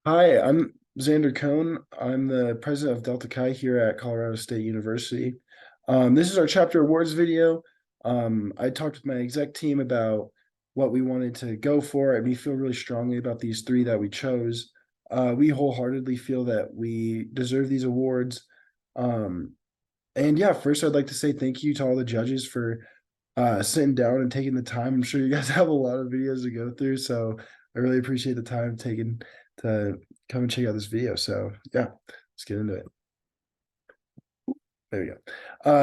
Hi, I'm Xander Cohn. I'm the president of Delta Chi here at Colorado State University. This is our chapter awards video. I talked with my exec team about what we wanted to go for, and we feel really strongly about these three that we chose. We wholeheartedly feel that we deserve these awards. Um, and yeah, first I'd like to say thank you to all the judges for sitting down and taking the time. I'm sure you guys have a lot of videos to go through, so I really appreciate the time taken to come and check out this video. So yeah, let's get into it. There we go.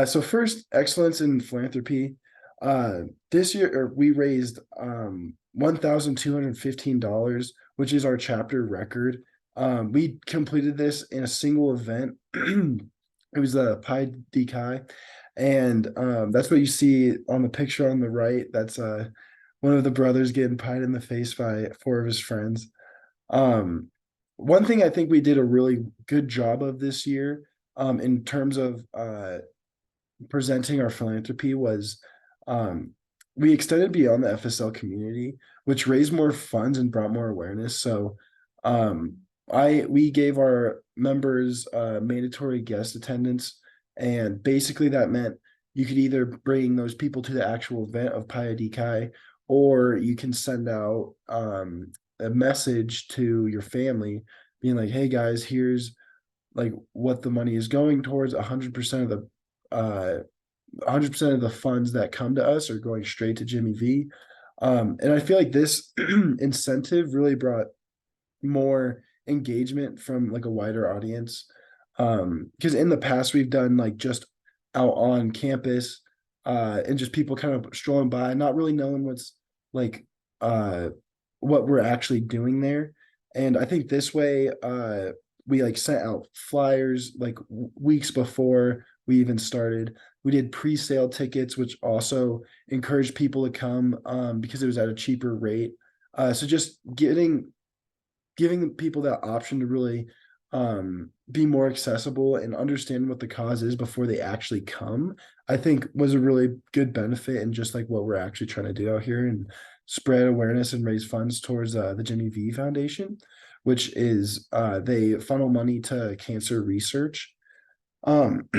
So first, excellence in philanthropy. Uh, this year we raised $1,215, which is our chapter record. We completed this in a single event. It was the Pi D Chi, and that's what you see on the picture on the right. That's one of the brothers getting pied in the face by four of his friends. Um, One thing I think we did a really good job of this year, in terms of presenting our philanthropy was, we extended beyond the FSL community, which raised more funds and brought more awareness. So um, I we gave our members mandatory guest attendance, and basically that meant you could either bring those people to the actual event of Paya di Kai, or you can send out a message to your family being like, "Hey guys, here's like what the money is going towards. 100% of the 100% of the funds that come to us are going straight to Jimmy V." And I feel like this incentive really brought more engagement from like a wider audience. Because in the past we've done like just out on campus, and just people kind of strolling by, not really knowing what's like uh what we're actually doing there. And I think this way, we like sent out flyers like weeks before we even started. We did pre-sale tickets, which also encouraged people to come, because it was at a cheaper rate. So just giving people that option to really be more accessible and understand what the cause is before they actually come, I think was a really good benefit, and just like what we're actually trying to do out here and spread awareness and raise funds towards the Jimmy V Foundation, which is they funnel money to cancer research. Um,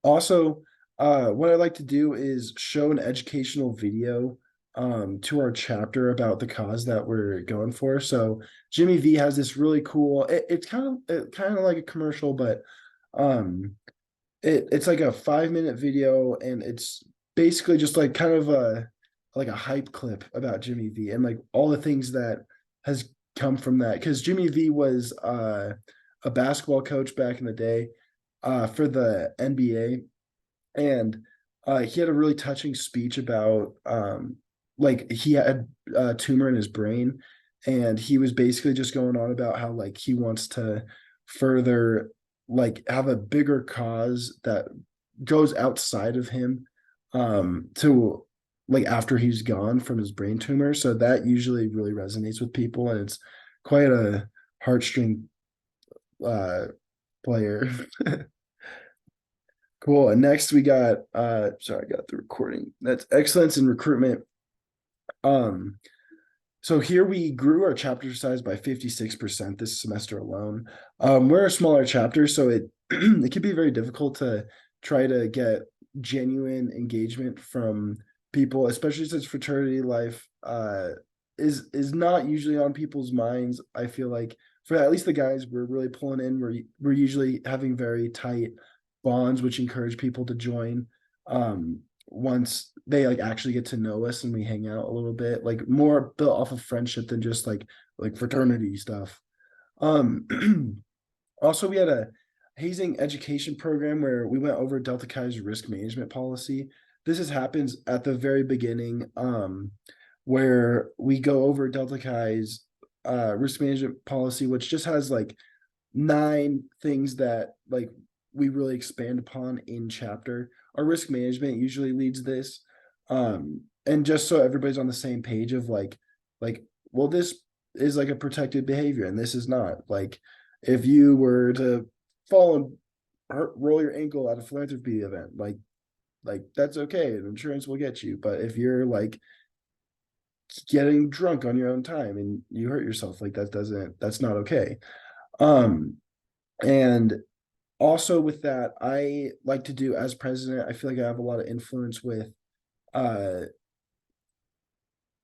Also, what I like to do is show an educational video to our chapter about the cause that we're going for. So Jimmy V has this really cool. It's kind of like a commercial, but um, it's like a 5 minute video, and it's basically just like kind of a hype clip about Jimmy V and like all the things that has come from that. Because Jimmy V was a basketball coach back in the day, for the NBA, and he had a really touching speech about, like he had a tumor in his brain, and he was basically just going on about how like he wants to further like have a bigger cause that goes outside of him, to like after he's gone from his brain tumor. So that usually really resonates with people, and it's quite a heartstring uh player. Cool. And next we got, sorry, I got the recording. That's excellence in recruitment. Um so here we grew our chapter size by 56% this semester alone. We're a smaller chapter, so it it can be very difficult to try to get genuine engagement from people, especially since fraternity life is not usually on people's minds. I feel like for at least the guys we're really pulling in, we're usually having very tight bonds, which encourage people to join. Once they like actually get to know us and we hang out a little bit, like more built off of friendship than just like fraternity stuff. Um Also we had a hazing education program where we went over Delta Chi's risk management policy. This is happens at the very beginning, where we go over Delta Chi's risk management policy, which just has like 9 things that like we really expand upon in chapter. Our risk management usually leads this. And just so everybody's on the same page of like, well, this is like a protected behavior and this is not. Like if you were to fall and roll your ankle at a philanthropy event, like that's okay. Insurance will get you. But if you're like getting drunk on your own time and you hurt yourself. Like that's not okay. Um, and also with that, I like to do as president, I feel like I have a lot of influence with uh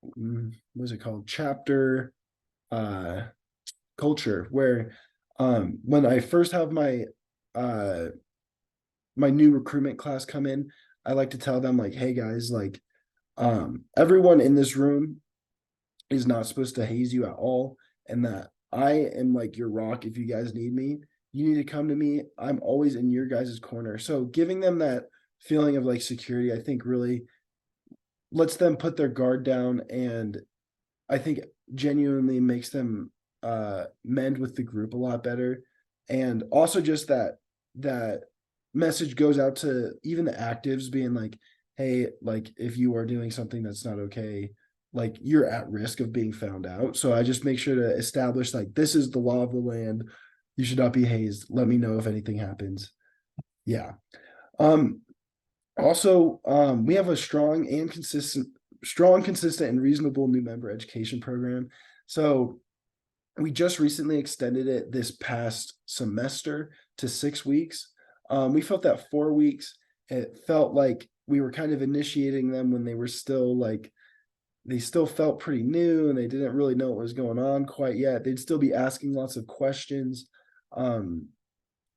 what is it called? Chapter uh culture, where when I first have uh my new recruitment class come in, I like to tell them like, hey guys, like everyone in this room is not supposed to haze you at all, and that I am like your rock. If you guys need me, you need to come to me. I'm always in your guys' corner. So giving them that feeling of like security, I think really lets them put their guard down, and I think genuinely makes them mend with the group a lot better. And also just that message goes out to even the actives being like, hey, like if you are doing something that's not okay, like you're at risk of being found out. So I just make sure to establish like this is the law of the land. You should not be hazed. Let me know if anything happens. Yeah. Um, Also, we have a strong, consistent, and reasonable new member education program. So we just recently extended it this past semester to 6 weeks. We felt that 4 weeks, it felt like we were kind of initiating them when they were still like they still felt pretty new and they didn't really know what was going on quite yet. They'd still be asking lots of questions. On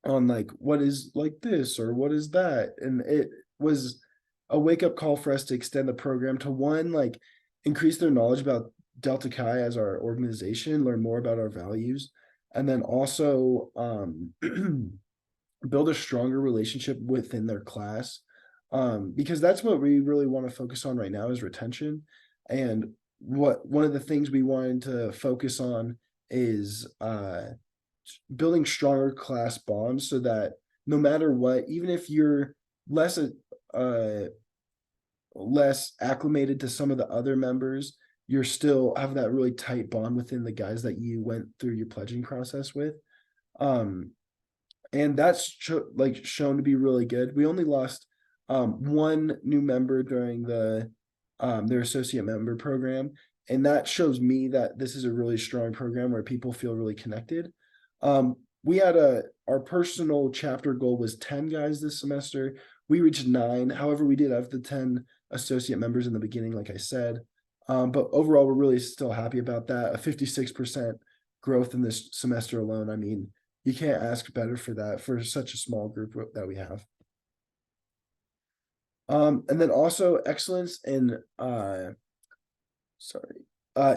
like what is like this or what is that, and it was a wake up call for us to extend the program to one like increase their knowledge about Delta Chi as our organization, learn more about our values, and then also build a stronger relationship within their class, because that's what we really want to focus on right now is retention. And what one of the things we wanted to focus on is building stronger class bonds so that no matter what, even if you're less uh less acclimated to some of the other members, you're still have that really tight bond within the guys that you went through your pledging process with. Um and that's like shown to be really good. We only lost one new member during their associate member program, and that shows me that this is a really strong program where people feel really connected. We had our personal chapter goal was 10 guys this semester. We reached 9. However, we did have the 10 associate members in the beginning, like I said. But overall, we're really still happy about that. A 56% growth in this semester alone. I mean, you can't ask better for that for such a small group that we have. And then also excellence in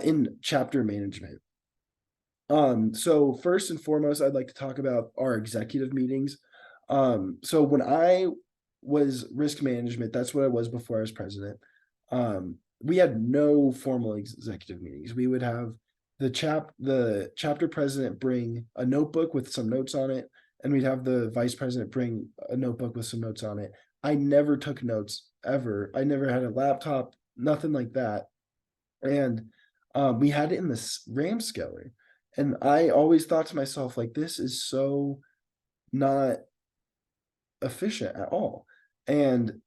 in chapter management. So first and foremost, I'd like to talk about our executive meetings. So when I was risk management, that's what I was before I was president. We had no formal executive meetings. We would have the chapter president bring a notebook with some notes on it, and we'd have the vice president bring a notebook with some notes on it. I never took notes ever. I never had a laptop, nothing like that. And we had it in this Ramskeller. And I always thought to myself, like, this is so not efficient at all. And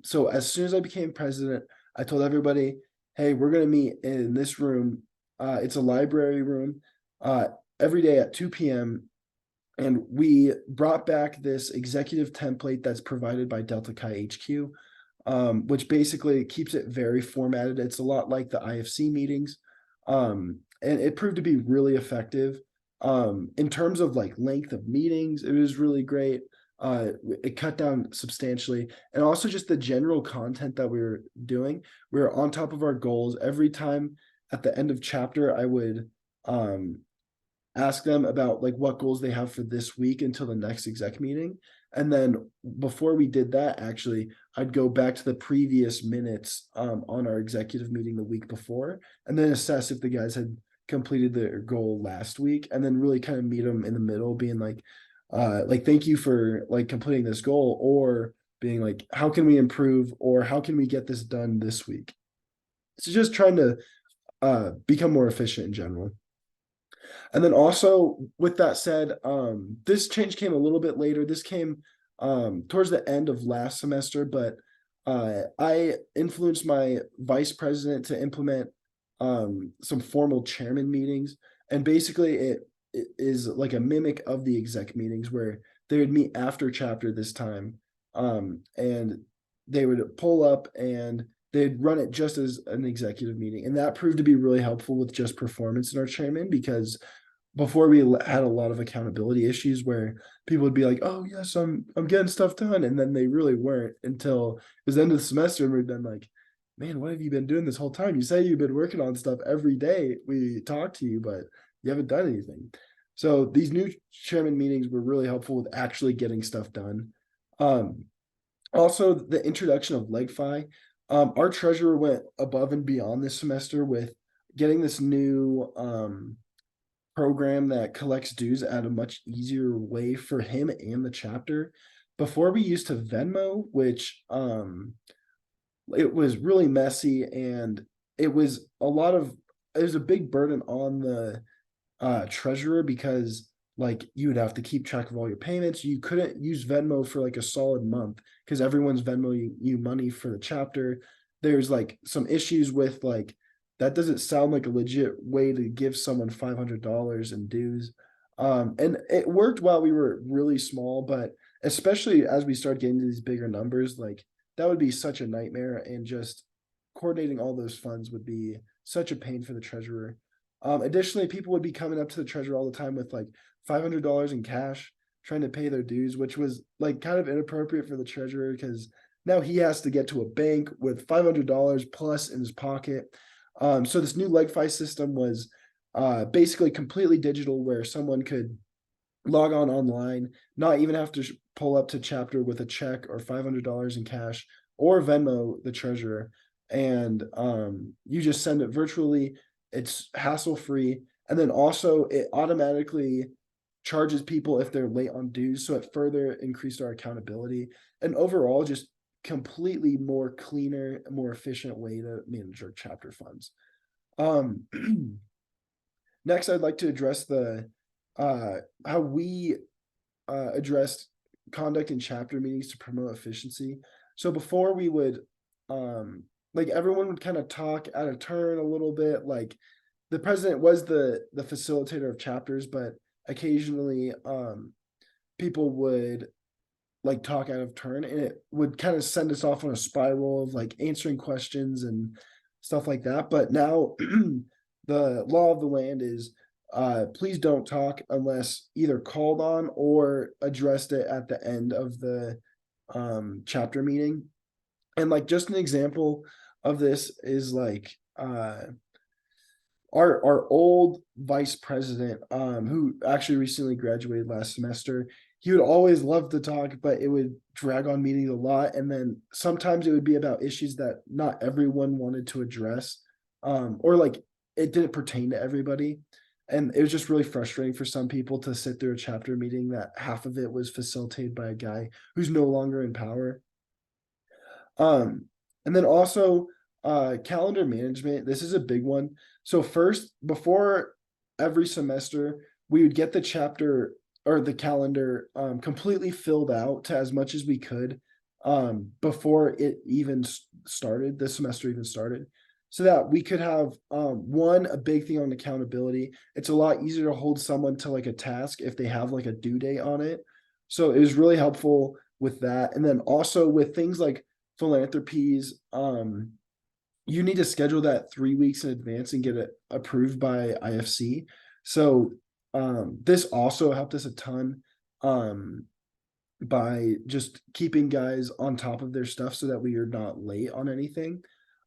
so as soon as I became president, I told everybody, hey, we're gonna meet in this room. It's a library room every day at 2 p.m. And we brought back this executive template that's provided by Delta Chi HQ, which basically keeps it very formatted. It's a lot like the IFC meetings. And it proved to be really effective. In terms of like length of meetings, it was really great. It cut down substantially, and also just the general content that we were doing. We were on top of our goals every time. At the end of chapter, I would ask them about like what goals they have for this week until the next exec meeting. And then before we did that, actually, I'd go back to the previous minutes on our executive meeting the week before, and then assess if the guys had completed their goal last week, and then really kind of meet them in the middle, being like thank you for like completing this goal, or being like, how can we improve, or how can we get this done this week? So just trying to become more efficient in general. And then also with that said, this change came a little bit later. This came towards the end of last semester, but I influenced my vice president to implement some formal chairman meetings. And basically it is like a mimic of the exec meetings where they would meet after chapter this time. And they would pull up and they'd run it just as an executive meeting. And that proved to be really helpful with just performance in our chairman, because before we had a lot of accountability issues where people would be like, "Oh yes, I'm getting stuff done," and then they really weren't until it was the end of the semester, and we've been like, "Man, what have you been doing this whole time? You say you've been working on stuff every day. We talk to you, but you haven't done anything." So these new chairman meetings were really helpful with actually getting stuff done. Um, Also, the introduction of LegFi. Our treasurer went above and beyond this semester with getting this new program that collects dues at a much easier way for him and the chapter. Before we used to Venmo, which it was really messy, and it was a lot of it was a big burden on the treasurer, because like you would have to keep track of all your payments. You couldn't use Venmo for like a solid month because everyone's Venmo you money for the chapter. There's like some issues with like that doesn't sound like a legit way to give someone $500 in dues. And it worked while we were really small, but especially as we start getting to these bigger numbers, like that would be such a nightmare, and just coordinating all those funds would be such a pain for the treasurer. Additionally, people would be coming up to the treasurer all the time with like $500 in cash, trying to pay their dues, which was like kind of inappropriate for the treasurer because now he has to get to a bank with $500 plus in his pocket. So this new LegFi system was basically completely digital, where someone could log on online, not even have to pull up to chapter with a check or $500 in cash, or Venmo the treasurer, and you just send it virtually. It's hassle free, and then also it automatically charges people if they're late on dues, so it further increased our accountability, and overall just completely more cleaner, more efficient way to manage our chapter funds. um Next, I'd like to address the how we addressed conduct in chapter meetings to promote efficiency. So before we would like everyone would kind of talk out of turn a little bit. Like the president was the facilitator of chapters, but occasionally people would like talk out of turn, and it would kind of send us off on a spiral of like answering questions and stuff like that. But now the law of the land is please don't talk unless either called on or addressed it at the end of the chapter meeting. And like just an example of this is like our old vice president, who actually recently graduated last semester. He would always love to talk, but it would drag on meetings a lot, and then sometimes it would be about issues that not everyone wanted to address, or like it didn't pertain to everybody. And it was just really frustrating for some people to sit through a chapter meeting that half of it was facilitated by a guy who's no longer in power. um, and then also calendar management. This is a big one. So first, before every semester, we would get the chapter or the calendar completely filled out to as much as we could before it even started, the semester even started, so that we could have one, a big thing on accountability. It's a lot easier to hold someone to like a task if they have like a due date on it. So it was really helpful with that. And then also with things like philanthropies, you need to schedule that 3 weeks in advance and get it approved by IFC. So this also helped us a ton by just keeping guys on top of their stuff so that we are not late on anything.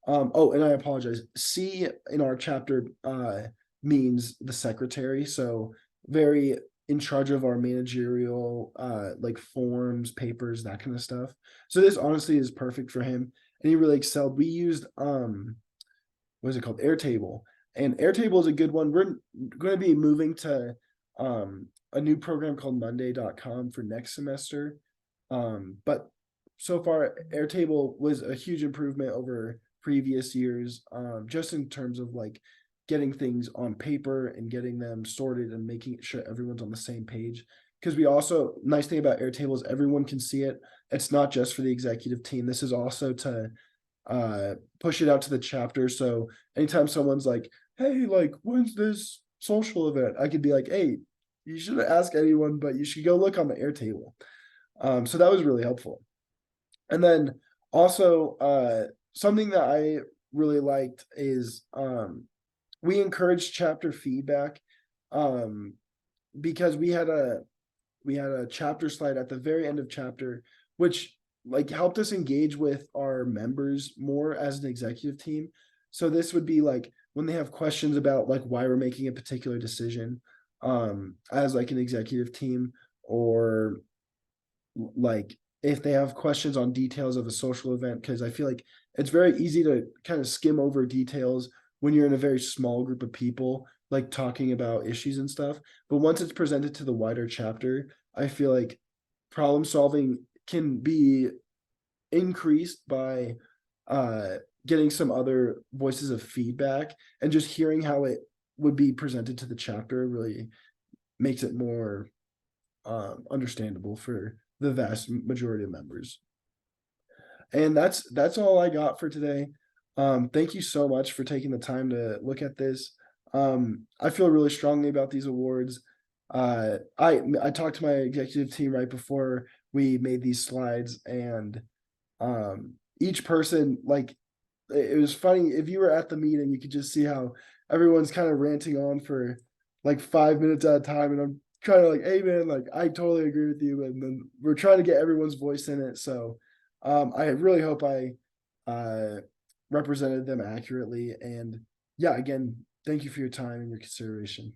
Oh, and I apologize. C in our chapter means the secretary. So very in charge of our managerial like forms, papers, that kind of stuff. So this honestly is perfect for him. And he really excelled. We used what is it called? Airtable. And Airtable is a good one. We're going to be moving to a new program called Monday.com for next semester. But so far, Airtable was a huge improvement over previous years, just in terms of like getting things on paper and getting them sorted and making sure everyone's on the same page. Because we also, nice thing about Airtable is everyone can see it. It's not just for the executive team. This is also to push it out to the chapter. So anytime someone's like, hey, like, when's this social event? I could be like, hey, you shouldn't ask anyone, but you should go look on the Airtable. So that was really helpful. And then also, something that I really liked is we encouraged chapter feedback, um, because we had a chapter slide at the very end of chapter, which like helped us engage with our members more as an executive team. So this would be like when they have questions about like why we're making a particular decision, as like an executive team, or like if they have questions on details of a social event, because I feel like it's very easy to kind of skim over details when you're in a very small group of people, like talking about issues and stuff. But once it's presented to the wider chapter, I feel like problem solving can be increased by uh getting some other voices of feedback, and just hearing how it would be presented to the chapter really makes it more understandable for the vast majority of members. And that's all I got for today. Thank you so much for taking the time to look at this. I feel really strongly about these awards. I talked to my executive team right before we made these slides, and each person, like, it was funny if you were at the meeting, you could just see how everyone's kind of ranting on for like 5 minutes at a time, and I'm trying to like, hey man, like I totally agree with you, and then we're trying to get everyone's voice in it. So I really hope I represented them accurately. And yeah, again, thank you for your time and your consideration.